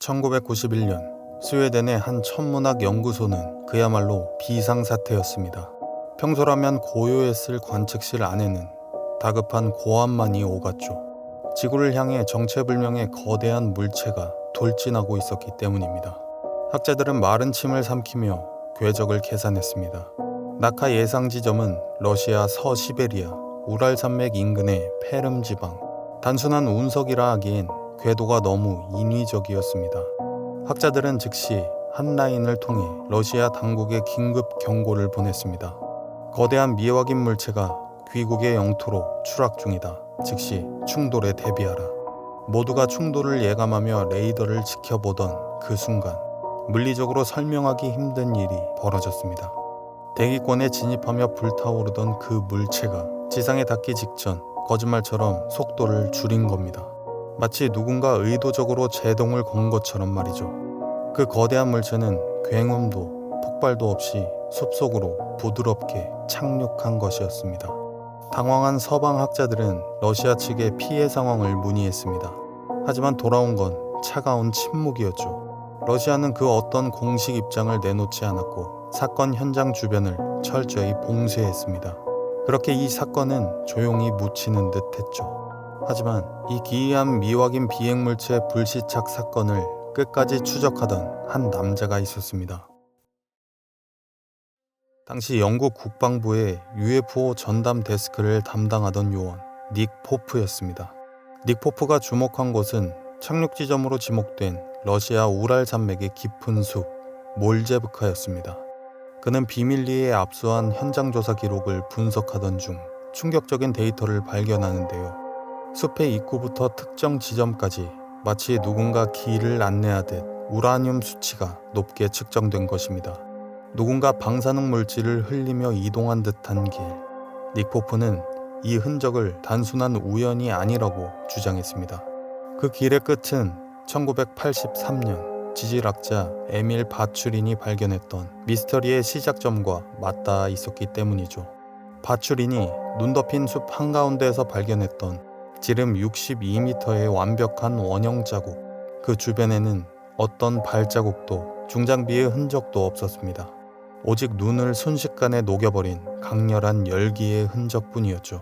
1991년 스웨덴의 한 천문학 연구소는 그야말로 비상사태였습니다. 평소라면 고요했을 관측실 안에는 다급한 고함만이 오갔죠. 지구를 향해 정체불명의 거대한 물체가 돌진하고 있었기 때문입니다. 학자들은 마른 침을 삼키며 궤적을 계산했습니다. 낙하 예상 지점은 러시아 서시베리아 우랄산맥 인근의 페름 지방. 단순한 운석이라 하기엔 궤도가 너무 인위적이었습니다. 학자들은 즉시 한 라인을 통해 러시아 당국에 긴급 경고를 보냈습니다. 거대한 미확인 물체가 귀국의 영토로 추락 중이다. 즉시 충돌에 대비하라. 모두가 충돌을 예감하며 레이더를 지켜보던 그 순간 물리적으로 설명하기 힘든 일이 벌어졌습니다. 대기권에 진입하며 불타오르던 그 물체가 지상에 닿기 직전 거짓말처럼 속도를 줄인 겁니다. 마치 누군가 의도적으로 제동을 건 것처럼 말이죠. 그 거대한 물체는 굉음도 폭발도 없이 숲속으로 부드럽게 착륙한 것이었습니다. 당황한 서방 학자들은 러시아 측에 피해 상황을 문의했습니다. 하지만 돌아온 건 차가운 침묵이었죠. 러시아는 그 어떤 공식 입장을 내놓지 않았고 사건 현장 주변을 철저히 봉쇄했습니다. 그렇게 이 사건은 조용히 묻히는 듯 했죠. 하지만 이 기이한 미확인 비행물체 불시착 사건을 끝까지 추적하던 한 남자가 있었습니다. 당시 영국 국방부의 UFO 전담 데스크를 담당하던 요원 닉 포프였습니다. 닉 포프가 주목한 곳은 착륙 지점으로 지목된 러시아 우랄 산맥의 깊은 숲 몰제브카였습니다. 그는 비밀리에 압수한 현장 조사 기록을 분석하던 중 충격적인 데이터를 발견하는데요. 숲의 입구부터 특정 지점까지 마치 누군가 길을 안내하듯 우라늄 수치가 높게 측정된 것입니다. 누군가 방사능 물질을 흘리며 이동한 듯한 길. 닉 포프는 이 흔적을 단순한 우연이 아니라고 주장했습니다. 그 길의 끝은 1983년 지질학자 에밀 바추린이 발견했던 미스터리의 시작점과 맞닿아 있었기 때문이죠. 바추린이 눈 덮인 숲 한가운데에서 발견했던 지름 62m의 완벽한 원형 자국, 그 주변에는 어떤 발자국도 중장비의 흔적도 없었습니다. 오직 눈을 순식간에 녹여버린 강렬한 열기의 흔적뿐이었죠.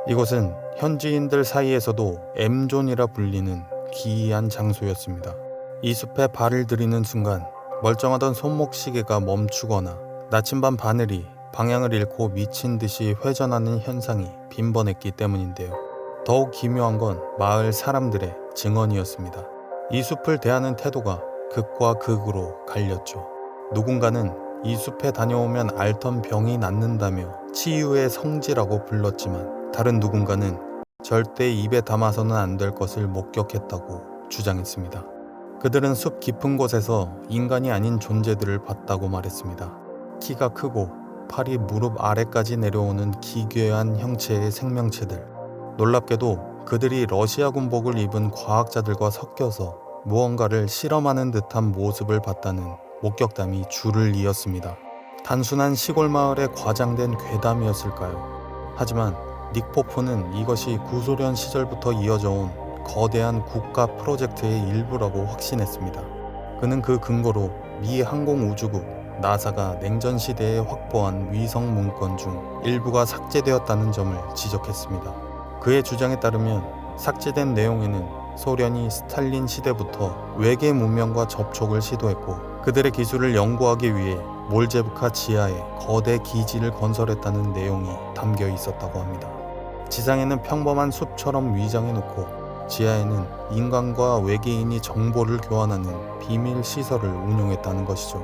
이곳은 현지인들 사이에서도 M존이라 불리는 기이한 장소였습니다. 이 숲에 발을 들이는 순간 멀쩡하던 손목시계가 멈추거나 나침반 바늘이 방향을 잃고 미친 듯이 회전하는 현상이 빈번했기 때문인데요. 더욱 기묘한 건 마을 사람들의 증언이었습니다. 이 숲을 대하는 태도가 극과 극으로 갈렸죠. 누군가는 이 숲에 다녀오면 앓던 병이 낫는다며 치유의 성지라고 불렀지만 다른 누군가는 절대 입에 담아서는 안 될 것을 목격했다고 주장했습니다. 그들은 숲 깊은 곳에서 인간이 아닌 존재들을 봤다고 말했습니다. 키가 크고 팔이 무릎 아래까지 내려오는 기괴한 형체의 생명체들. 놀랍게도 그들이 러시아 군복을 입은 과학자들과 섞여서 무언가를 실험하는 듯한 모습을 봤다는 목격담이 줄을 이었습니다. 단순한 시골 마을의 과장된 괴담이었을까요? 하지만 닉 포프는 이것이 구소련 시절부터 이어져 온 거대한 국가 프로젝트의 일부라고 확신했습니다. 그는 그 근거로 미 항공우주국 나사가 냉전 시대에 확보한 위성 문건 중 일부가 삭제되었다는 점을 지적했습니다. 그의 주장에 따르면 삭제된 내용에는 소련이 스탈린 시대부터 외계 문명과 접촉을 시도했고 그들의 기술을 연구하기 위해 몰제브카 지하에 거대 기지를 건설했다는 내용이 담겨 있었다고 합니다. 지상에는 평범한 숲처럼 위장해놓고 지하에는 인간과 외계인이 정보를 교환하는 비밀 시설을 운용했다는 것이죠.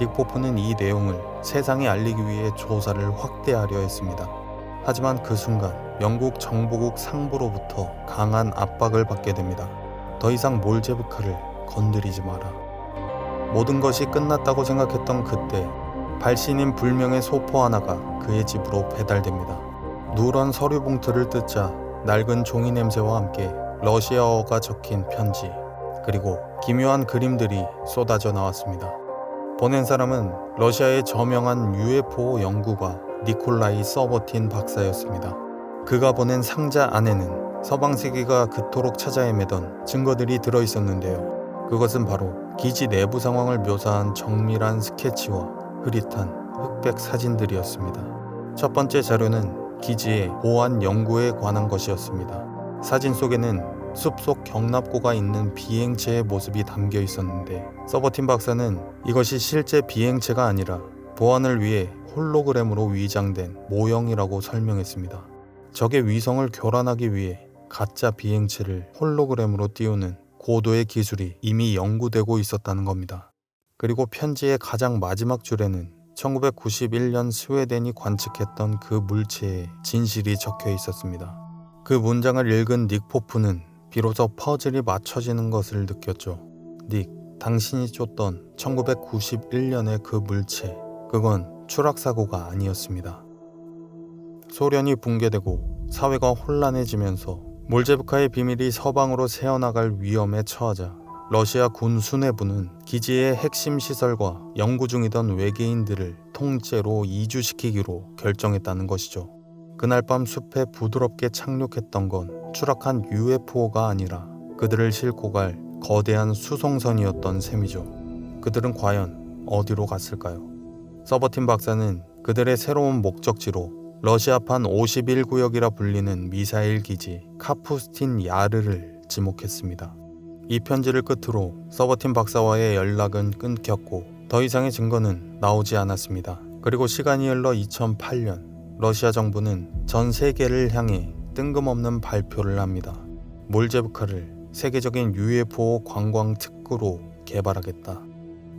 닉 포프는 이 내용을 세상에 알리기 위해 조사를 확대하려 했습니다. 하지만 그 순간 영국 정보국 상부로부터 강한 압박을 받게 됩니다. 더 이상 몰제브카를 건드리지 마라. 모든 것이 끝났다고 생각했던 그때 발신인 불명의 소포 하나가 그의 집으로 배달됩니다. 누런 서류 봉투를 뜯자 낡은 종이 냄새와 함께 러시아어가 적힌 편지, 그리고 기묘한 그림들이 쏟아져 나왔습니다. 보낸 사람은 러시아의 저명한 UFO 연구가 니콜라이 서버틴 박사였습니다. 그가 보낸 상자 안에는 서방 세계가 그토록 찾아 헤매던 증거들이 들어있었는데요. 그것은 바로 기지 내부 상황을 묘사한 정밀한 스케치와 흐릿한 흑백 사진들이었습니다. 첫 번째 자료는 기지의 보안 연구에 관한 것이었습니다. 사진 속에는 숲속 경납고가 있는 비행체의 모습이 담겨 있었는데 서버틴 박사는 이것이 실제 비행체가 아니라 보안을 위해 홀로그램으로 위장된 모형이라고 설명했습니다. 적의 위성을 교란하기 위해 가짜 비행체를 홀로그램으로 띄우는 고도의 기술이 이미 연구되고 있었다는 겁니다. 그리고 편지의 가장 마지막 줄에는 1991년 스웨덴이 관측했던 그 물체의 진실이 적혀 있었습니다. 그 문장을 읽은 닉 포프는 비로소 퍼즐이 맞춰지는 것을 느꼈죠. 닉, 당신이 쫓던 1991년의 그 물체, 그건 추락사고가 아니었습니다. 소련이 붕괴되고 사회가 혼란해지면서 몰제브카의 비밀이 서방으로 새어나갈 위험에 처하자 러시아 군 수뇌부는 기지의 핵심 시설과 연구 중이던 외계인들을 통째로 이주시키기로 결정했다는 것이죠. 그날 밤 숲에 부드럽게 착륙했던 건 추락한 UFO가 아니라 그들을 싣고 갈 거대한 수송선이었던 셈이죠. 그들은 과연 어디로 갔을까요? 서버틴 박사는 그들의 새로운 목적지로 러시아판 51구역이라 불리는 미사일 기지 카푸스틴 야르를 지목했습니다. 이 편지를 끝으로 서버틴 박사와의 연락은 끊겼고 더 이상의 증거는 나오지 않았습니다. 그리고 시간이 흘러 2008년 러시아 정부는 전 세계를 향해 뜬금없는 발표를 합니다. 몰제브카를 세계적인 UFO 관광 특구로 개발하겠다.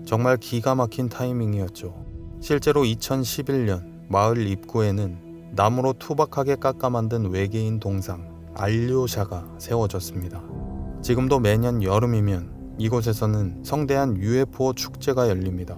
정말 기가 막힌 타이밍이었죠. 실제로 2011년 마을 입구에는 나무로 투박하게 깎아 만든 외계인 동상 알료샤가 세워졌습니다. 지금도 매년 여름이면 이곳에서는 성대한 UFO 축제가 열립니다.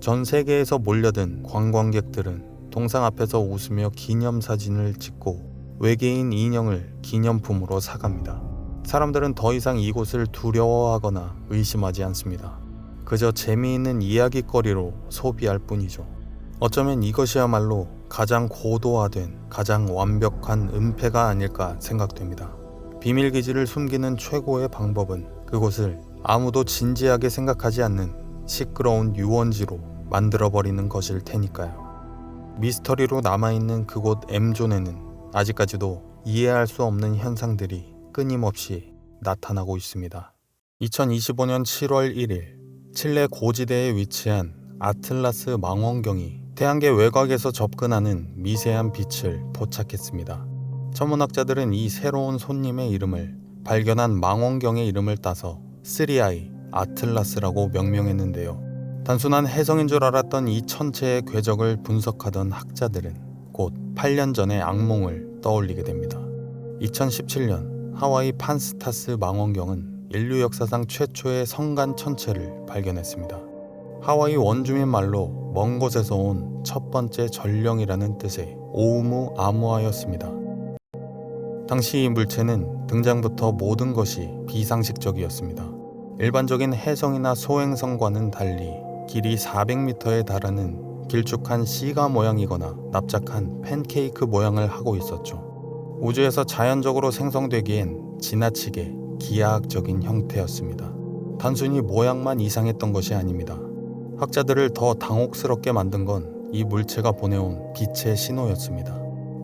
전 세계에서 몰려든 관광객들은 동상 앞에서 웃으며 기념사진을 찍고 외계인 인형을 기념품으로 사갑니다. 사람들은 더 이상 이곳을 두려워하거나 의심하지 않습니다. 그저 재미있는 이야기거리로 소비할 뿐이죠. 어쩌면 이것이야말로 가장 고도화된, 가장 완벽한 은폐가 아닐까 생각됩니다. 비밀기지를 숨기는 최고의 방법은 그곳을 아무도 진지하게 생각하지 않는 시끄러운 유원지로 만들어버리는 것일 테니까요. 미스터리로 남아있는 그곳 M존에는 아직까지도 이해할 수 없는 현상들이 끊임없이 나타나고 있습니다. 2025년 7월 1일 칠레 고지대에 위치한 아틀라스 망원경이 태양계 외곽에서 접근하는 미세한 빛을 포착했습니다. 천문학자들은 이 새로운 손님의 이름을 발견한 망원경의 이름을 따서 3I 아틀라스라고 명명했는데요. 단순한 혜성인 줄 알았던 이 천체의 궤적을 분석하던 학자들은 곧 8년 전의 악몽을 떠올리게 됩니다. 2017년 하와이 판스타스 망원경은 인류 역사상 최초의 성간 천체를 발견했습니다. 하와이 원주민 말로 먼 곳에서 온 첫 번째 전령이라는 뜻의 오우무아무아였습니다. 당시 이 물체는 등장부터 모든 것이 비상식적이었습니다. 일반적인 혜성이나 소행성과는 달리 길이 400m에 달하는 길쭉한 시가 모양이거나 납작한 팬케이크 모양을 하고 있었죠. 우주에서 자연적으로 생성되기엔 지나치게 기하학적인 형태였습니다. 단순히 모양만 이상했던 것이 아닙니다. 학자들을 더 당혹스럽게 만든 건 이 물체가 보내온 빛의 신호였습니다.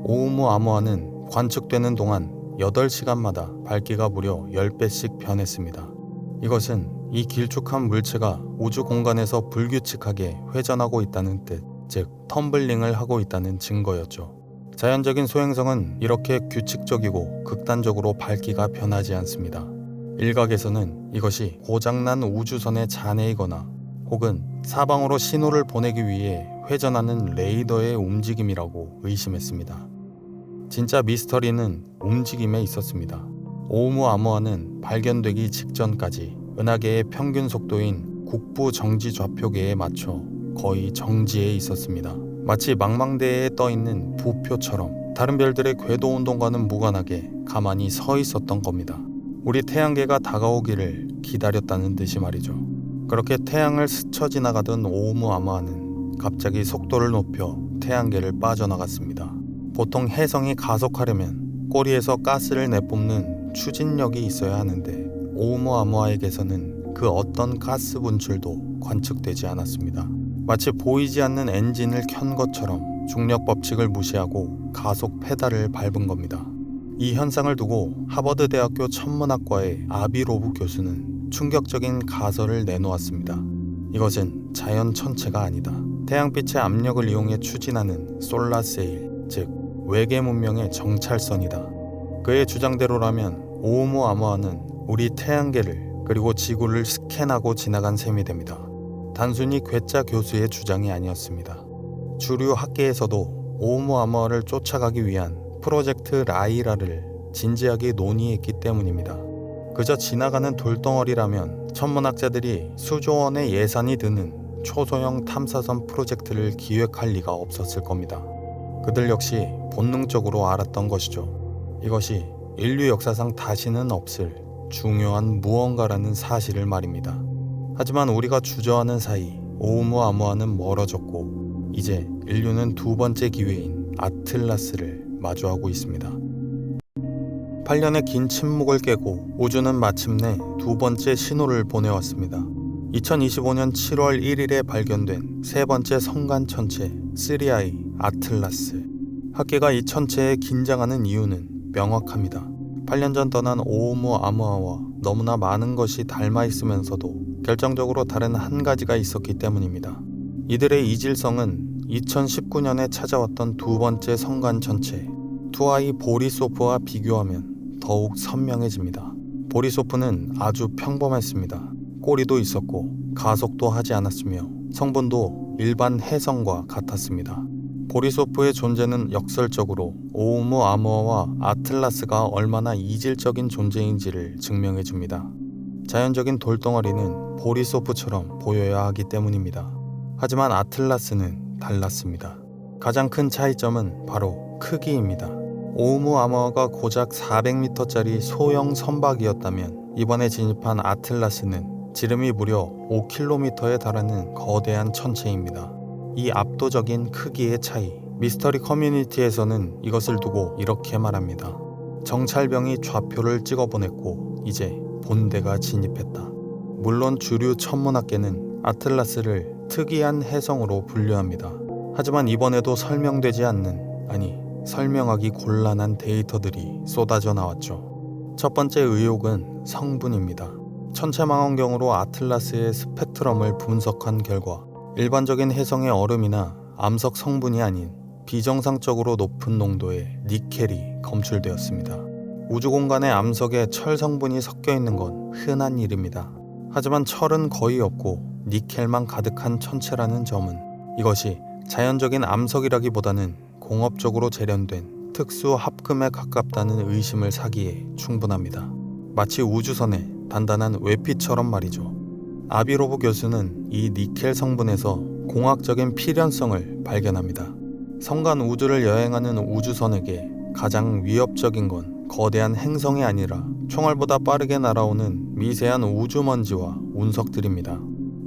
오우무아무아는 관측되는 동안 8시간마다 밝기가 무려 10배씩 변했습니다. 이것은 이 길쭉한 물체가 우주 공간에서 불규칙하게 회전하고 있다는 뜻, 즉 텀블링을 하고 있다는 증거였죠. 자연적인 소행성은 이렇게 규칙적이고 극단적으로 밝기가 변하지 않습니다. 일각에서는 이것이 고장난 우주선의 잔해이거나 혹은 사방으로 신호를 보내기 위해 회전하는 레이더의 움직임이라고 의심했습니다. 진짜 미스터리는 움직임에 있었습니다. 오우무아무아는 발견되기 직전까지 은하계의 평균 속도인 국부 정지 좌표계에 맞춰 거의 정지해 있었습니다. 마치 망망대해에 떠있는 부표처럼 다른 별들의 궤도 운동과는 무관하게 가만히 서 있었던 겁니다. 우리 태양계가 다가오기를 기다렸다는 듯이 말이죠. 그렇게 태양을 스쳐 지나가던 오우무아무아는 갑자기 속도를 높여 태양계를 빠져나갔습니다. 보통 혜성이 가속하려면 꼬리에서 가스를 내뿜는 추진력이 있어야 하는데 오우무아무아에게서는 그 어떤 가스 분출도 관측되지 않았습니다. 마치 보이지 않는 엔진을 켠 것처럼 중력 법칙을 무시하고 가속 페달을 밟은 겁니다. 이 현상을 두고 하버드 대학교 천문학과의 아비로브 교수는 충격적인 가설을 내놓았습니다. 이것은 자연 천체가 아니다. 태양빛의 압력을 이용해 추진하는 솔라세일, 즉 외계 문명의 정찰선이다. 그의 주장대로라면 오umuamwa는 우리 태양계를 그리고 지구를 스캔하고 지나간 셈이 됩니다. 단순히 괴짜 교수의 주장이 아니었습니다. 주류 학계에서도 오umuamwa를 쫓아가기 위한 프로젝트 라이라를 진지하게 논의했기 때문입니다. 그저 지나가는 돌덩어리라면 천문학자들이 수조 원의 예산이 드는 초소형 탐사선 프로젝트를 기획할 리가 없었을 겁니다. 그들 역시 본능적으로 알았던 것이죠. 이것이 인류 역사상 다시는 없을 중요한 무언가라는 사실을 말입니다. 하지만 우리가 주저하는 사이 오umuamwa는 멀어졌고 이제 인류는 두 번째 기회인 아틀라스를 마주하고 있습니다. 8년의 긴 침묵을 깨고 우주는 마침내 두 번째 신호를 보내왔습니다. 2025년 7월 1일에 발견된 세 번째 성간 천체 시리아의 아틀라스. 학계가 이 천체에 긴장하는 이유는 명확합니다. 8년 전 떠난 오umuamwa와 너무나 많은 것이 닮아 있으면서도 결정적으로 다른 한 가지가 있었기 때문입니다. 이들의 이질성은 2019년에 찾아왔던 두 번째 성간 천체 투아이 보리소프와 비교하면 더욱 선명해집니다. 보리소프는 아주 평범했습니다. 꼬리도 있었고 가속도 하지 않았으며 성분도 일반 해성과 같았습니다. 보리소프의 존재는 역설적으로 오umuamwa와 아틀라스가 얼마나 이질적인 존재인지를 증명해줍니다. 자연적인 돌덩어리는 보리소프처럼 보여야 하기 때문입니다. 하지만 아틀라스는 달랐습니다. 가장 큰 차이점은 바로 크기입니다. 오umuamwa가 고작 400m짜리 소형 선박이었다면 이번에 진입한 아틀라스는 지름이 무려 5km에 달하는 거대한 천체입니다. 이 압도적인 크기의 차이, 미스터리 커뮤니티에서는 이것을 두고 이렇게 말합니다. 정찰병이 좌표를 찍어보냈고 이제 본대가 진입했다. 물론 주류 천문학계는 아틀라스를 특이한 해성으로 분류합니다. 하지만 이번에도 설명되지 않는, 아니 설명하기 곤란한 데이터들이 쏟아져 나왔죠. 첫 번째 의혹은 성분입니다. 천체망원경으로 아틀라스의 스펙트럼을 분석한 결과 일반적인 해성의 얼음이나 암석 성분이 아닌 비정상적으로 높은 농도의 니켈이 검출되었습니다. 우주 공간의 암석에 철 성분이 섞여 있는 건 흔한 일입니다. 하지만 철은 거의 없고 니켈만 가득한 천체라는 점은 이것이 자연적인 암석이라기보다는 공업적으로 재련된 특수 합금에 가깝다는 의심을 사기에 충분합니다. 마치 우주선의 단단한 외피처럼 말이죠. 아비로브 교수는 이 니켈 성분에서 공학적인 필연성을 발견합니다. 성간 우주를 여행하는 우주선에게 가장 위협적인 건 거대한 행성이 아니라 총알보다 빠르게 날아오는 미세한 우주먼지와 운석들입니다.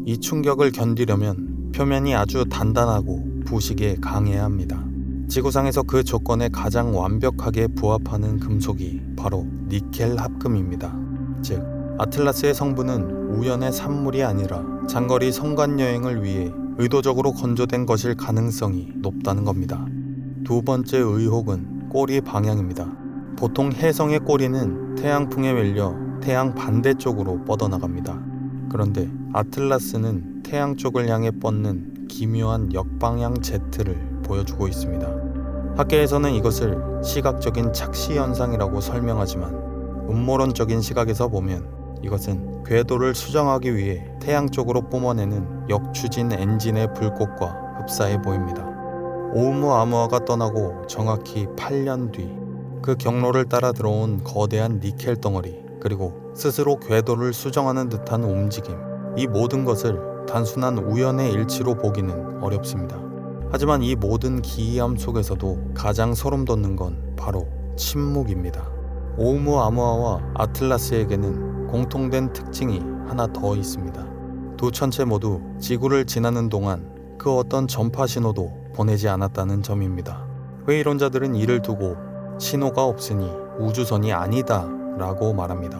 이 충격을 견디려면 표면이 아주 단단하고 부식에 강해야 합니다. 지구상에서 그 조건에 가장 완벽하게 부합하는 금속이 바로 니켈 합금입니다. 즉, 아틀라스의 성분은 우연의 산물이 아니라 장거리 성간 여행을 위해 의도적으로 건조된 것일 가능성이 높다는 겁니다. 두 번째 의혹은 꼬리 방향입니다. 보통 해성의 꼬리는 태양풍에 밀려 태양 반대쪽으로 뻗어나갑니다. 그런데 아틀라스는 태양 쪽을 향해 뻗는 기묘한 역방향 제트를 보여주고 있습니다. 학계에서는 이것을 시각적인 착시 현상이라고 설명하지만 음모론적인 시각에서 보면 이것은 궤도를 수정하기 위해 태양 쪽으로 뿜어내는 역추진 엔진의 불꽃과 흡사해 보입니다. 오umuamwa가 떠나고 정확히 8년 뒤 그 경로를 따라 들어온 거대한 니켈 덩어리, 그리고 스스로 궤도를 수정하는 듯한 움직임, 이 모든 것을 단순한 우연의 일치로 보기는 어렵습니다. 하지만 이 모든 기이함 속에서도 가장 소름 돋는 건 바로 침묵입니다. 오umuamwa와 아틀라스에게는 공통된 특징이 하나 더 있습니다. 두 천체 모두 지구를 지나는 동안 그 어떤 전파 신호도 보내지 않았다는 점입니다. 회의론자들은 이를 두고 신호가 없으니 우주선이 아니다 라고 말합니다.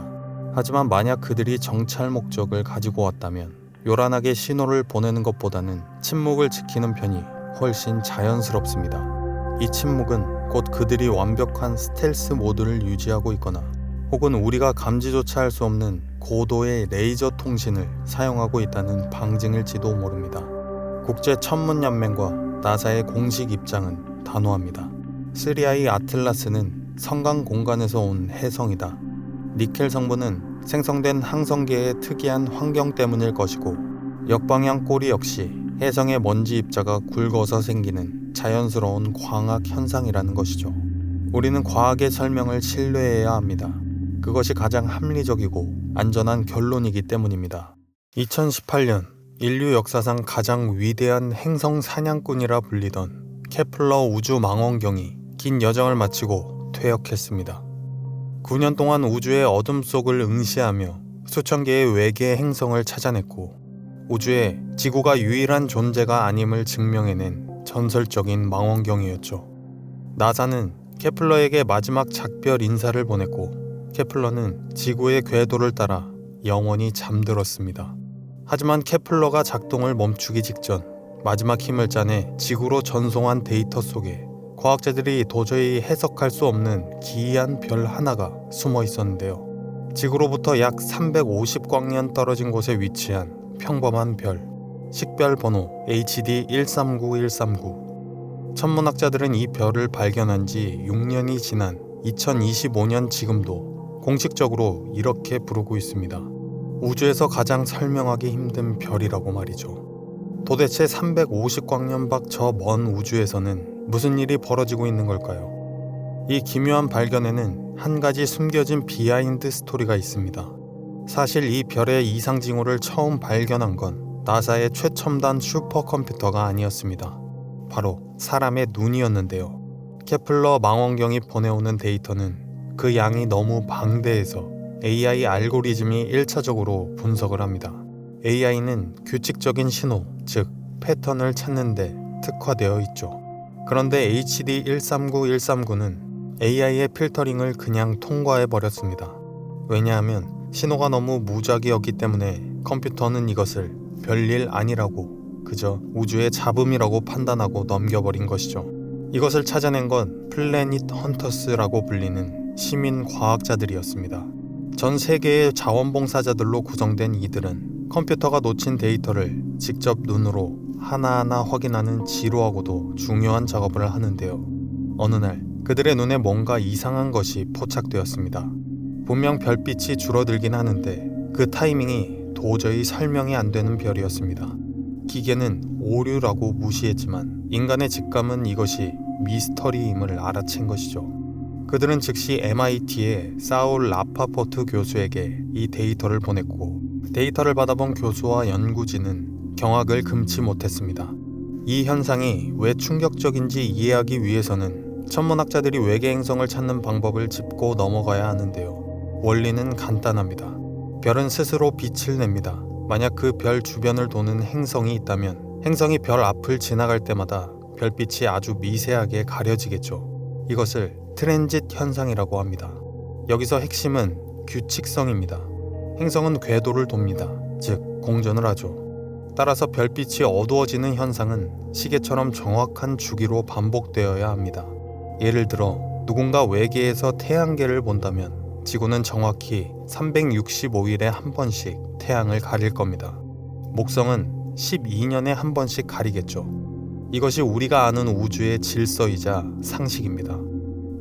하지만 만약 그들이 정찰 목적을 가지고 왔다면 요란하게 신호를 보내는 것보다는 침묵을 지키는 편이 훨씬 자연스럽습니다. 이 침묵은 곧 그들이 완벽한 스텔스 모드를 유지하고 있거나 혹은 우리가 감지조차 할 수 없는 고도의 레이저 통신을 사용하고 있다는 방증일지도 모릅니다. 국제천문연맹과 나사의 공식 입장은 단호합니다. 3I 아틀라스는 성강 공간에서 온 해성이다. 니켈 성분은 생성된 항성계의 특이한 환경 때문일 것이고 역방향 꼬리 역시 해성의 먼지 입자가 굵어서 생기는 자연스러운 광학 현상이라는 것이죠. 우리는 과학의 설명을 신뢰해야 합니다. 그것이 가장 합리적이고 안전한 결론이기 때문입니다. 2018년 인류 역사상 가장 위대한 행성 사냥꾼이라 불리던 케플러 우주망원경이 긴 여정을 마치고 퇴역했습니다. 9년 동안 우주의 어둠 속을 응시하며 수천 개의 외계 행성을 찾아냈고 우주에 지구가 유일한 존재가 아님을 증명해낸 전설적인 망원경이었죠. 나사는 케플러에게 마지막 작별 인사를 보냈고 케플러는 지구의 궤도를 따라 영원히 잠들었습니다. 하지만 케플러가 작동을 멈추기 직전 마지막 힘을 짜내 지구로 전송한 데이터 속에 과학자들이 도저히 해석할 수 없는 기이한 별 하나가 숨어 있었는데요. 지구로부터 약 350광년 떨어진 곳에 위치한 평범한 별, 식별 번호 HD 139139. 천문학자들은 이 별을 발견한 지 6년이 지난 2025년 지금도 공식적으로 이렇게 부르고 있습니다. 우주에서 가장 설명하기 힘든 별이라고 말이죠. 도대체 350광년 밖 저 먼 우주에서는 무슨 일이 벌어지고 있는 걸까요? 이 기묘한 발견에는 한 가지 숨겨진 비하인드 스토리가 있습니다. 사실 이 별의 이상 징후를 처음 발견한 건 나사의 최첨단 슈퍼컴퓨터가 아니었습니다. 바로 사람의 눈이었는데요. 케플러 망원경이 보내오는 데이터는 그 양이 너무 방대해서 AI 알고리즘이 1차적으로 분석을 합니다. AI는 규칙적인 신호, 즉 패턴을 찾는데 특화되어 있죠. 그런데 HD 139139는 AI의 필터링을 그냥 통과해버렸습니다. 왜냐하면 신호가 너무 무작위였기 때문에 컴퓨터는 이것을 별일 아니라고 그저 우주의 잡음이라고 판단하고 넘겨버린 것이죠. 이것을 찾아낸 건 플래닛 헌터스라고 불리는 시민 과학자들이었습니다. 전 세계의 자원봉사자들로 구성된 이들은 컴퓨터가 놓친 데이터를 직접 눈으로 하나하나 확인하는 지루하고도 중요한 작업을 하는데요. 어느 날 그들의 눈에 뭔가 이상한 것이 포착되었습니다. 분명 별빛이 줄어들긴 하는데 그 타이밍이 도저히 설명이 안 되는 별이었습니다. 기계는 오류라고 무시했지만 인간의 직감은 이것이 미스터리임을 알아챈 것이죠. 그들은 즉시 MIT의 사울 라파포트 교수에게 이 데이터를 보냈고 데이터를 받아본 교수와 연구진은 경악을 금치 못했습니다. 이 현상이 왜 충격적인지 이해하기 위해서는 천문학자들이 외계 행성을 찾는 방법을 짚고 넘어가야 하는데요. 원리는 간단합니다. 별은 스스로 빛을 냅니다. 만약 그 별 주변을 도는 행성이 있다면 행성이 별 앞을 지나갈 때마다 별빛이 아주 미세하게 가려지겠죠. 이것을 트랜짓 현상이라고 합니다. 여기서 핵심은 규칙성입니다. 행성은 궤도를 돕니다. 즉 공전을 하죠. 따라서 별빛이 어두워지는 현상은 시계처럼 정확한 주기로 반복되어야 합니다. 예를 들어 누군가 외계에서 태양계를 본다면 지구는 정확히 365일에 한 번씩 태양을 가릴 겁니다. 목성은 12년에 한 번씩 가리겠죠. 이것이 우리가 아는 우주의 질서이자 상식입니다.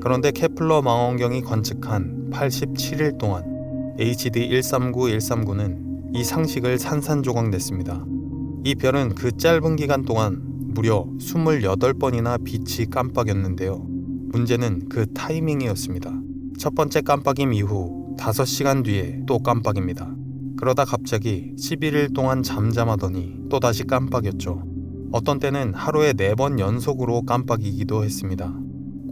그런데 케플러 망원경이 관측한 87일 동안 HD 139139는 이 상식을 산산조각냈습니다. 이 별은 그 짧은 기간 동안 무려 28번이나 빛이 깜빡였는데요. 문제는 그 타이밍이었습니다. 첫 번째 깜빡임 이후 5시간 뒤에 또 깜빡입니다. 그러다 갑자기 11일 동안 잠잠하더니 또다시 깜빡였죠. 어떤 때는 하루에 4번 연속으로 깜빡이기도 했습니다.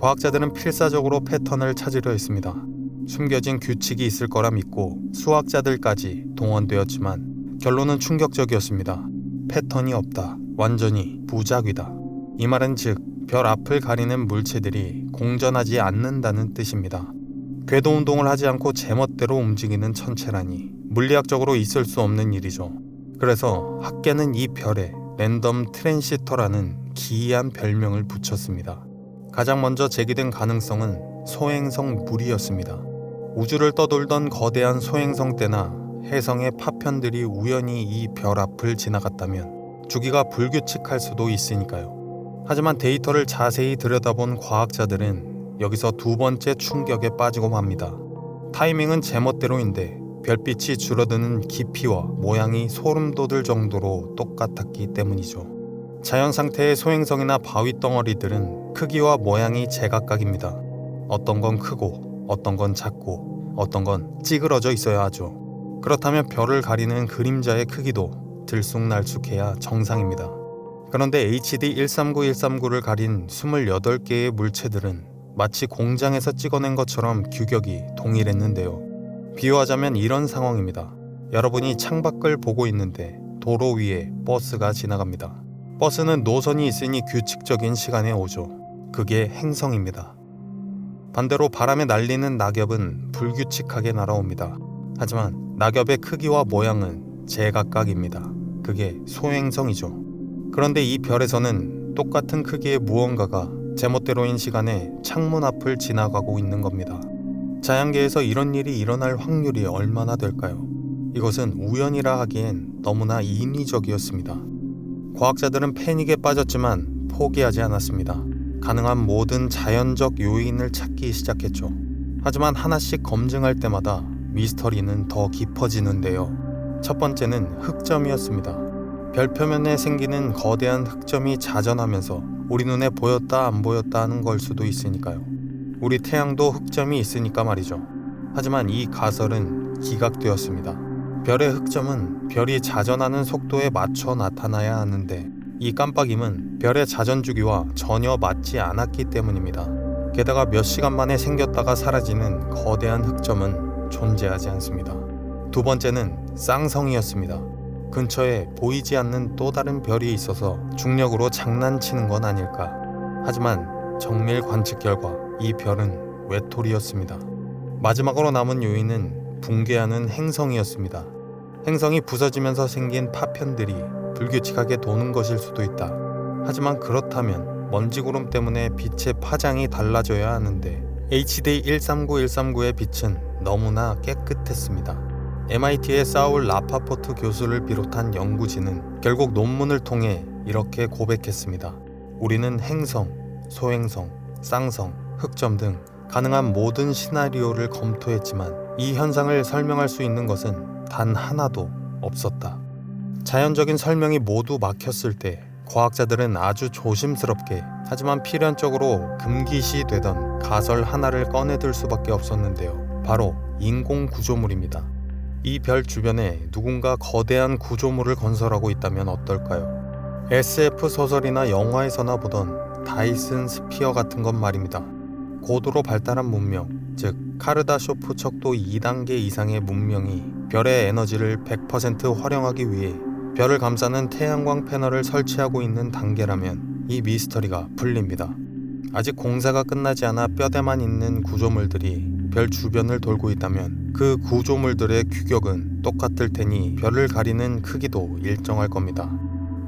과학자들은 필사적으로 패턴을 찾으려 했습니다. 숨겨진 규칙이 있을 거라 믿고 수학자들까지 동원되었지만 결론은 충격적이었습니다. 패턴이 없다. 완전히 무작위다. 이 말은 즉 별 앞을 가리는 물체들이 공전하지 않는다는 뜻입니다. 궤도 운동을 하지 않고 제멋대로 움직이는 천체라니 물리학적으로 있을 수 없는 일이죠. 그래서 학계는 이 별에 랜덤 트랜시터라는 기이한 별명을 붙였습니다. 가장 먼저 제기된 가능성은 소행성 무리였습니다. 우주를 떠돌던 거대한 소행성 때나 혜성의 파편들이 우연히 이 별 앞을 지나갔다면 주기가 불규칙할 수도 있으니까요. 하지만 데이터를 자세히 들여다본 과학자들은 여기서 두 번째 충격에 빠지고 맙니다. 타이밍은 제멋대로인데 별빛이 줄어드는 깊이와 모양이 소름 돋을 정도로 똑같았기 때문이죠. 자연 상태의 소행성이나 바위 덩어리들은 크기와 모양이 제각각입니다. 어떤 건 크고 어떤 건 작고 어떤 건 찌그러져 있어야 하죠. 그렇다면 별을 가리는 그림자의 크기도 들쑥날쑥해야 정상입니다. 그런데 HD 139139를 가린 28개의 물체들은 마치 공장에서 찍어낸 것처럼 규격이 동일했는데요. 비유하자면 이런 상황입니다. 여러분이 창밖을 보고 있는데 도로 위에 버스가 지나갑니다. 버스는 노선이 있으니 규칙적인 시간에 오죠. 그게 행성입니다. 반대로 바람에 날리는 낙엽은 불규칙하게 날아옵니다. 하지만 낙엽의 크기와 모양은 제각각입니다. 그게 소행성이죠. 그런데 이 별에서는 똑같은 크기의 무언가가 제멋대로인 시간에 창문 앞을 지나가고 있는 겁니다. 자연계에서 이런 일이 일어날 확률이 얼마나 될까요? 이것은 우연이라 하기엔 너무나 인위적이었습니다. 과학자들은 패닉에 빠졌지만 포기하지 않았습니다. 가능한 모든 자연적 요인을 찾기 시작했죠. 하지만 하나씩 검증할 때마다 미스터리는 더 깊어지는데요. 첫 번째는 흑점이었습니다. 별 표면에 생기는 거대한 흑점이 자전하면서 우리 눈에 보였다 안 보였다 하는 걸 수도 있으니까요. 우리 태양도 흑점이 있으니까 말이죠. 하지만 이 가설은 기각되었습니다. 별의 흑점은 별이 자전하는 속도에 맞춰 나타나야 하는데 이 깜빡임은 별의 자전 주기와 전혀 맞지 않았기 때문입니다. 게다가 몇 시간 만에 생겼다가 사라지는 거대한 흑점은 존재하지 않습니다. 두 번째는 쌍성이었습니다. 근처에 보이지 않는 또 다른 별이 있어서 중력으로 장난치는 건 아닐까. 하지만 정밀 관측 결과 이 별은 외톨이였습니다. 마지막으로 남은 요인은 붕괴하는 행성이었습니다. 행성이 부서지면서 생긴 파편들이 불규칙하게 도는 것일 수도 있다. 하지만 그렇다면 먼지구름 때문에 빛의 파장이 달라져야 하는데 HD 139139의 빛은 너무나 깨끗했습니다. MIT의 사울 라파포트 교수를 비롯한 연구진은 결국 논문을 통해 이렇게 고백했습니다. 우리는 행성, 소행성, 쌍성, 흑점 등 가능한 모든 시나리오를 검토했지만 이 현상을 설명할 수 있는 것은 단 하나도 없었다. 자연적인 설명이 모두 막혔을 때 과학자들은 아주 조심스럽게 하지만 필연적으로 금기시 되던 가설 하나를 꺼내들 수밖에 없었는데요. 바로 인공 구조물입니다. 이 별 주변에 누군가 거대한 구조물을 건설하고 있다면 어떨까요? SF 소설이나 영화에서나 보던 다이슨 스피어 같은 것 말입니다. 고도로 발달한 문명, 즉 카르다쇼프 척도 2단계 이상의 문명이 별의 에너지를 100% 활용하기 위해 별을 감싸는 태양광 패널을 설치하고 있는 단계라면 이 미스터리가 풀립니다. 아직 공사가 끝나지 않아 뼈대만 있는 구조물들이 별 주변을 돌고 있다면 그 구조물들의 규격은 똑같을 테니 별을 가리는 크기도 일정할 겁니다.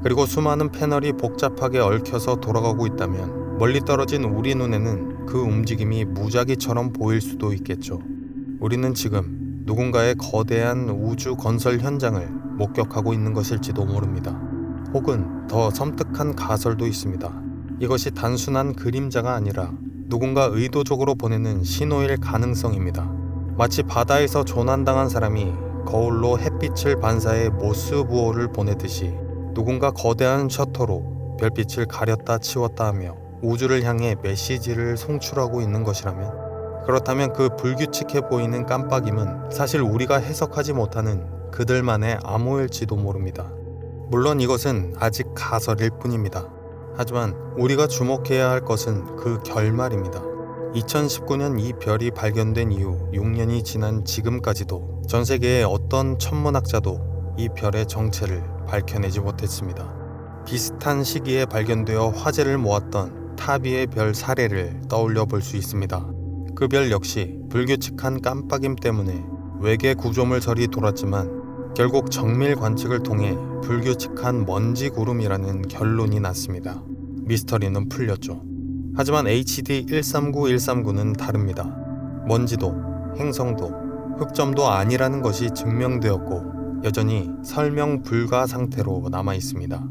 그리고 수많은 패널이 복잡하게 얽혀서 돌아가고 있다면 멀리 떨어진 우리 눈에는 그 움직임이 무작위처럼 보일 수도 있겠죠. 우리는 지금 누군가의 거대한 우주 건설 현장을 목격하고 있는 것일지도 모릅니다. 혹은 더 섬뜩한 가설도 있습니다. 이것이 단순한 그림자가 아니라 누군가 의도적으로 보내는 신호일 가능성입니다. 마치 바다에서 조난당한 사람이 거울로 햇빛을 반사해 모스부호를 보내듯이 누군가 거대한 셔터로 별빛을 가렸다 치웠다 하며 우주를 향해 메시지를 송출하고 있는 것이라면, 그렇다면 그 불규칙해 보이는 깜빡임은 사실 우리가 해석하지 못하는 그들만의 암호일지도 모릅니다. 물론 이것은 아직 가설일 뿐입니다. 하지만 우리가 주목해야 할 것은 그 결말입니다. 2019년 이 별이 발견된 이후 6년이 지난 지금까지도 전 세계의 어떤 천문학자도 이 별의 정체를 밝혀내지 못했습니다. 비슷한 시기에 발견되어 화제를 모았던 타비의 별 사례를 떠올려 볼 수 있습니다. 그 별 역시 불규칙한 깜빡임 때문에 외계 구조물설이 돌았지만 결국 정밀 관측을 통해 불규칙한 먼지 구름이라는 결론이 났습니다. 미스터리는 풀렸죠. 하지만 HD 139139는 다릅니다. 먼지도 행성도 흑점도 아니라는 것이 증명되었고 여전히 설명 불가 상태로 남아 있습니다.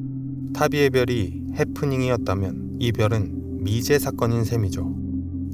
타비의 별이 해프닝이었다면 이 별은 미제 사건인 셈이죠.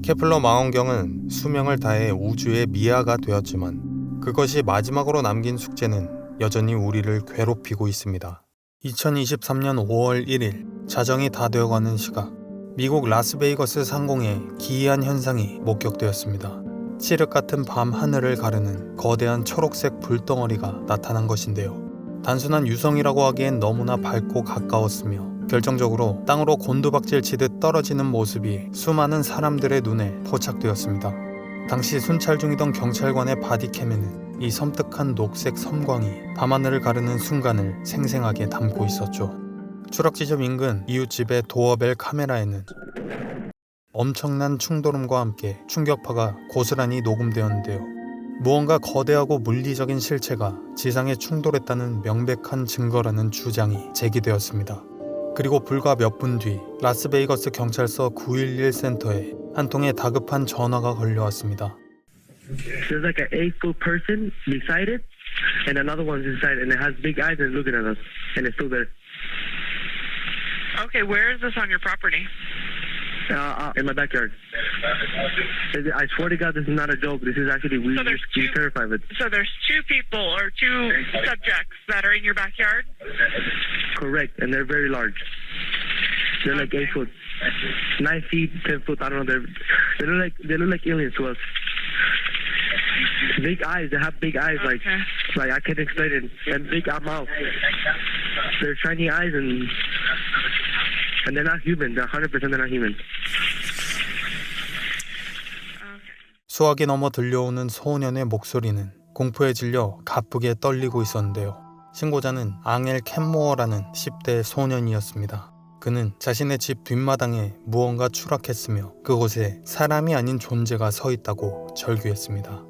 케플러 망원경은 수명을 다해 우주의 미아가 되었지만 그것이 마지막으로 남긴 숙제는 여전히 우리를 괴롭히고 있습니다. 2023년 5월 1일 자정이 다 되어가는 시각 미국 라스베이거스 상공에 기이한 현상이 목격되었습니다. 칠흑 같은 밤 하늘을 가르는 거대한 초록색 불덩어리가 나타난 것인데요. 단순한 유성이라고 하기엔 너무나 밝고 가까웠으며 결정적으로 땅으로 곤두박질 치듯 떨어지는 모습이 수많은 사람들의 눈에 포착되었습니다. 당시 순찰 중이던 경찰관의 바디캠에는 이 섬뜩한 녹색 섬광이 밤하늘을 가르는 순간을 생생하게 담고 있었죠. 추락 지점 인근 이웃집의 도어벨 카메라에는 엄청난 충돌음과 함께 충격파가 고스란히 녹음되었는데요. 무언가 거대하고 물리적인 실체가 지상에 충돌했다는 명백한 증거라는 주장이 제기되었습니다. 그리고 불과 몇 분 뒤 라스베이거스 경찰서 911 센터에 한 통의 다급한 전화가 걸려왔습니다. There's like an 8-foot person beside it, and another one's inside, and it has big eyes and looking at us, and it's still there. Okay, where is this on your property? In my backyard. I swear to God, this is not a joke. This is actually we terrified of it. So there's two people or two subjects that are in your backyard? Correct, and they're very large. They're like 8 foot, 9 feet, 10 foot. I don't know. They look like aliens to us. Big eyes. They have big eyes, like I can't explain it. And big mouth. They're shiny eyes and they're not human. They're 100% they're not human. 수화기 넘어 들려오는 소년의 목소리는 공포에 질려 가쁘게 떨리고 있었는데요. 신고자는 앙헬 캔모어라는 10대 소년이었습니다. 그는 자신의 집 뒷마당에 무언가 추락했으며 그곳에 사람이 아닌 존재가 서 있다고 절규했습니다.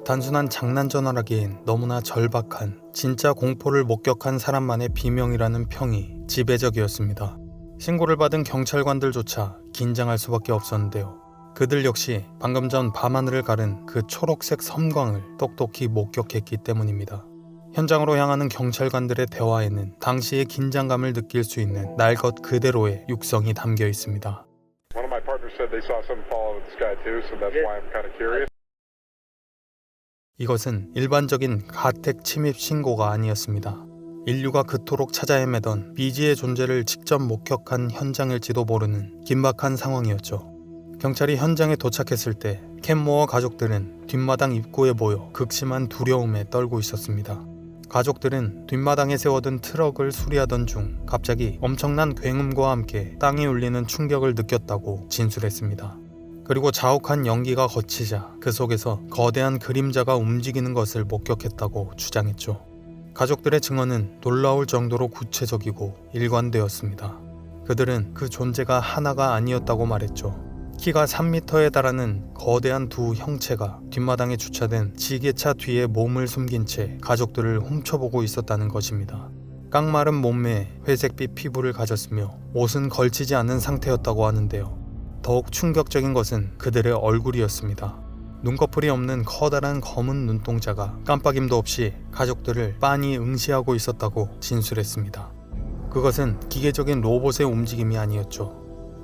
단순한 장난 전화라기엔 너무나 절박한 진짜 공포를 목격한 사람만의 비명이라는 평이 지배적이었습니다. 신고를 받은 경찰관들조차 긴장할 수밖에 없었는데요. 그들 역시 방금 전 밤하늘을 가른 그 초록색 섬광을 똑똑히 목격했기 때문입니다. 현장으로 향하는 경찰관들의 대화에는 당시의 긴장감을 느낄 수 있는 날 것 그대로의 육성이 담겨 있습니다. One of my partners said they saw something fall out of the sky too, so that's why I'm kind of curious. 이것은 일반적인 가택 침입 신고가 아니었습니다. 인류가 그토록 찾아 헤매던 미지의 존재를 직접 목격한 현장일지도 모르는 긴박한 상황이었죠. 경찰이 현장에 도착했을 때 캔모어 가족들은 뒷마당 입구에 모여 극심한 두려움에 떨고 있었습니다. 가족들은 뒷마당에 세워둔 트럭을 수리하던 중 갑자기 엄청난 굉음과 함께 땅이 울리는 충격을 느꼈다고 진술했습니다. 그리고 자욱한 연기가 거치자 그 속에서 거대한 그림자가 움직이는 것을 목격했다고 주장했죠. 가족들의 증언은 놀라울 정도로 구체적이고 일관되었습니다. 그들은 그 존재가 하나가 아니었다고 말했죠. 키가 3m에 달하는 거대한 두 형체가 뒷마당에 주차된 지게차 뒤에 몸을 숨긴 채 가족들을 훔쳐보고 있었다는 것입니다. 깡마른 몸매에 회색빛 피부를 가졌으며 옷은 걸치지 않은 상태였다고 하는데요. 더욱 충격적인 것은 그들의 얼굴이었습니다. 눈꺼풀이 없는 커다란 검은 눈동자가 깜빡임도 없이 가족들을 빤히 응시하고 있었다고 진술했습니다. 그것은 기계적인 로봇의 움직임이 아니었죠.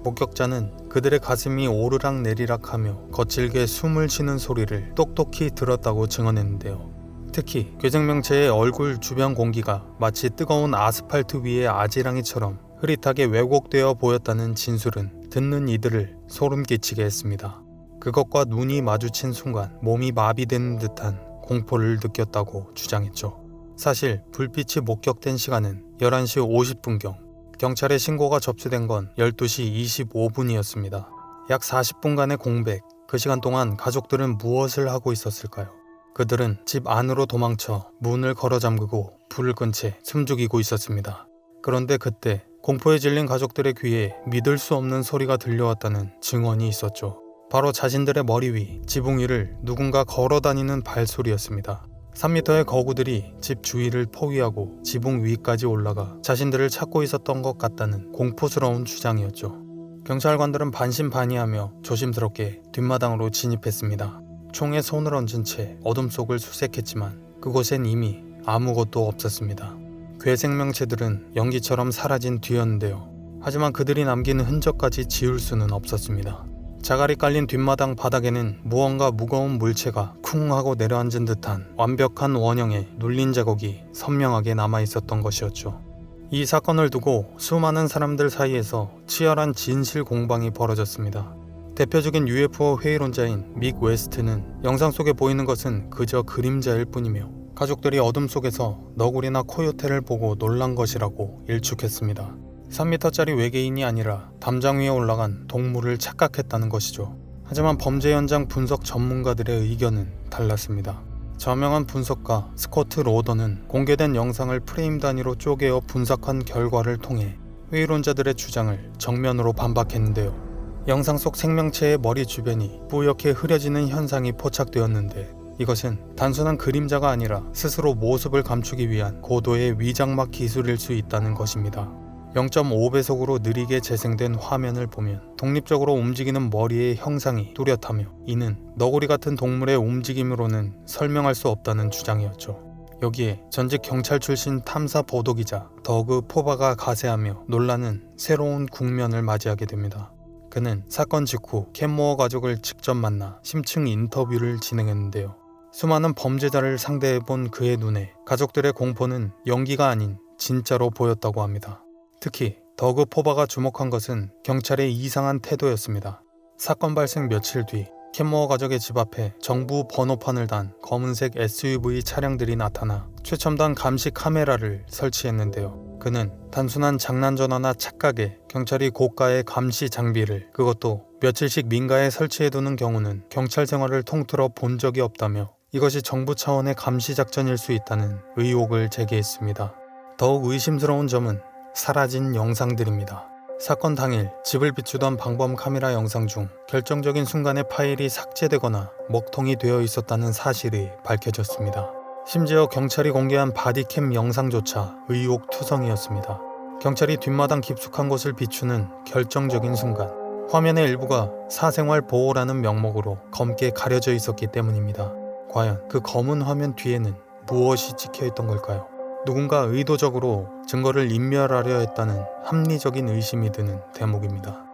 목격자는 그들의 가슴이 오르락 내리락하며 거칠게 숨을 쉬는 소리를 똑똑히 들었다고 증언했는데요. 특히 괴생명체의 얼굴 주변 공기가 마치 뜨거운 아스팔트 위의 아지랑이처럼 흐릿하게 왜곡되어 보였다는 진술은 듣는 이들을 소름 끼치게 했습니다. 그것과 눈이 마주친 순간 몸이 마비되는 듯한 공포를 느꼈다고 주장했죠. 사실 불빛이 목격된 시간은 11시 50분경, 경찰에 신고가 접수된 건 12시 25분이었습니다. 약 40분간의 공백, 그 시간 동안 가족들은 무엇을 하고 있었을까요? 그들은 집 안으로 도망쳐 문을 걸어 잠그고 불을 끈 채 숨죽이고 있었습니다. 그런데 그때 공포에 질린 가족들의 귀에 믿을 수 없는 소리가 들려왔다는 증언이 있었죠. 바로 자신들의 머리 위, 지붕 위를 누군가 걸어다니는 발소리였습니다. 3m의 거구들이 집 주위를 포위하고 지붕 위까지 올라가 자신들을 찾고 있었던 것 같다는 공포스러운 주장이었죠. 경찰관들은 반신반의하며 조심스럽게 뒷마당으로 진입했습니다. 총에 손을 얹은 채 어둠 속을 수색했지만 그곳엔 이미 아무것도 없었습니다. 괴생명체들은 연기처럼 사라진 뒤였는데요. 하지만 그들이 남긴 흔적까지 지울 수는 없었습니다. 자갈이 깔린 뒷마당 바닥에는 무언가 무거운 물체가 쿵 하고 내려앉은 듯한 완벽한 원형의 눌린 자국이 선명하게 남아있었던 것이었죠. 이 사건을 두고 수많은 사람들 사이에서 치열한 진실 공방이 벌어졌습니다. 대표적인 UFO 회의론자인 믹 웨스트는 영상 속에 보이는 것은 그저 그림자일 뿐이며 가족들이 어둠 속에서 너구리나 코요테를 보고 놀란 것이라고 일축했습니다. 3m짜리 외계인이 아니라 담장 위에 올라간 동물을 착각했다는 것이죠. 하지만 범죄 현장 분석 전문가들의 의견은 달랐습니다. 저명한 분석가 스코트 로더는 공개된 영상을 프레임 단위로 쪼개어 분석한 결과를 통해 회의론자들의 주장을 정면으로 반박했는데요. 영상 속 생명체의 머리 주변이 뿌옇게 흐려지는 현상이 포착되었는데 이것은 단순한 그림자가 아니라 스스로 모습을 감추기 위한 고도의 위장막 기술일 수 있다는 것입니다. 0.5배속으로 느리게 재생된 화면을 보면 독립적으로 움직이는 머리의 형상이 뚜렷하며 이는 너구리 같은 동물의 움직임으로는 설명할 수 없다는 주장이었죠. 여기에 전직 경찰 출신 탐사 보도기자 더그 포바가 가세하며 놀라는 새로운 국면을 맞이하게 됩니다. 그는 사건 직후 캔모어 가족을 직접 만나 심층 인터뷰를 진행했는데요. 수많은 범죄자를 상대해본 그의 눈에 가족들의 공포는 연기가 아닌 진짜로 보였다고 합니다. 특히 더그 포바가 주목한 것은 경찰의 이상한 태도였습니다. 사건 발생 며칠 뒤 캔모어 가족의 집 앞에 정부 번호판을 단 검은색 SUV 차량들이 나타나 최첨단 감시 카메라를 설치했는데요. 그는 단순한 장난 전화나 착각에 경찰이 고가의 감시 장비를 그것도 며칠씩 민가에 설치해두는 경우는 경찰 생활을 통틀어 본 적이 없다며 이것이 정부 차원의 감시 작전일 수 있다는 의혹을 제기했습니다. 더욱 의심스러운 점은 사라진 영상들입니다. 사건 당일 집을 비추던 방범 카메라 영상 중 결정적인 순간에 파일이 삭제되거나 먹통이 되어 있었다는 사실이 밝혀졌습니다. 심지어 경찰이 공개한 바디캠 영상조차 의혹투성이었습니다. 경찰이 뒷마당 깊숙한 곳을 비추는 결정적인 순간 화면의 일부가 사생활 보호라는 명목으로 검게 가려져 있었기 때문입니다. 과연 그 검은 화면 뒤에는 무엇이 찍혀있던 걸까요? 누군가 의도적으로 증거를 인멸하려 했다는 합리적인 의심이 드는 대목입니다.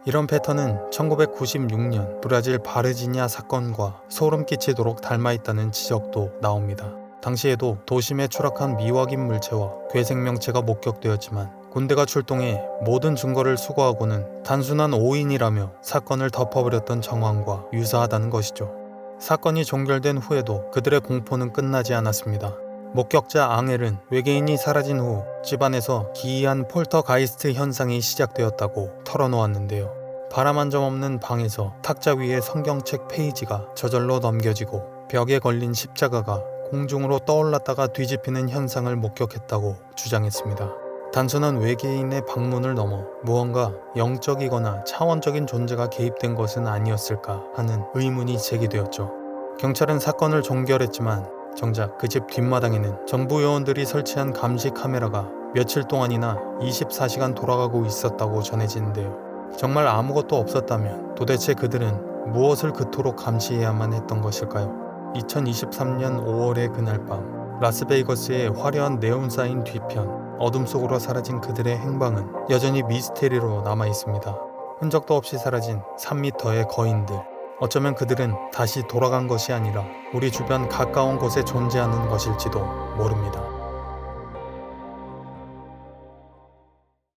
이런 패턴은 1996년 브라질 바르지냐 사건과 소름 끼치도록 닮아있다는 지적도 나옵니다. 당시에도 도심에 추락한 미확인 물체와 괴생명체가 목격되었지만 군대가 출동해 모든 증거를 수거하고는 단순한 오인이라며 사건을 덮어버렸던 정황과 유사하다는 것이죠. 사건이 종결된 후에도 그들의 공포는 끝나지 않았습니다. 목격자 앙헬은 외계인이 사라진 후 집안에서 기이한 폴터가이스트 현상이 시작되었다고 털어놓았는데요. 바람 한 점 없는 방에서 탁자 위에 성경책 페이지가 저절로 넘겨지고 벽에 걸린 십자가가 공중으로 떠올랐다가 뒤집히는 현상을 목격했다고 주장했습니다. 단순한 외계인의 방문을 넘어 무언가 영적이거나 차원적인 존재가 개입된 것은 아니었을까 하는 의문이 제기되었죠. 경찰은 사건을 종결했지만 정작 그 집 뒷마당에는 정부 요원들이 설치한 감시 카메라가 며칠 동안이나 24시간 돌아가고 있었다고 전해지는데요. 정말 아무것도 없었다면 도대체 그들은 무엇을 그토록 감시해야만 했던 것일까요? 2023년 5월의 그날 밤 라스베이거스의 화려한 네온사인 뒤편 어둠 속으로 사라진 그들의 행방은 여전히 미스테리로 남아있습니다. 흔적도 없이 사라진 3m의 거인들. 어쩌면 그들은 다시 돌아간 것이 아니라 우리 주변 가까운 곳에 존재하는 것일지도 모릅니다.